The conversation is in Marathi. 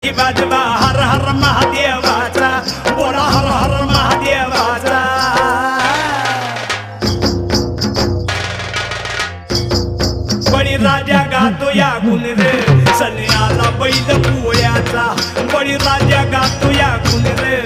वाजवा हर हर महादेवाचा बोला हर हर महादेवाचा बळीराजा गातो या गुण रे सन्याला बैल पोळ्याचा बळीराजा गातो या गुण रे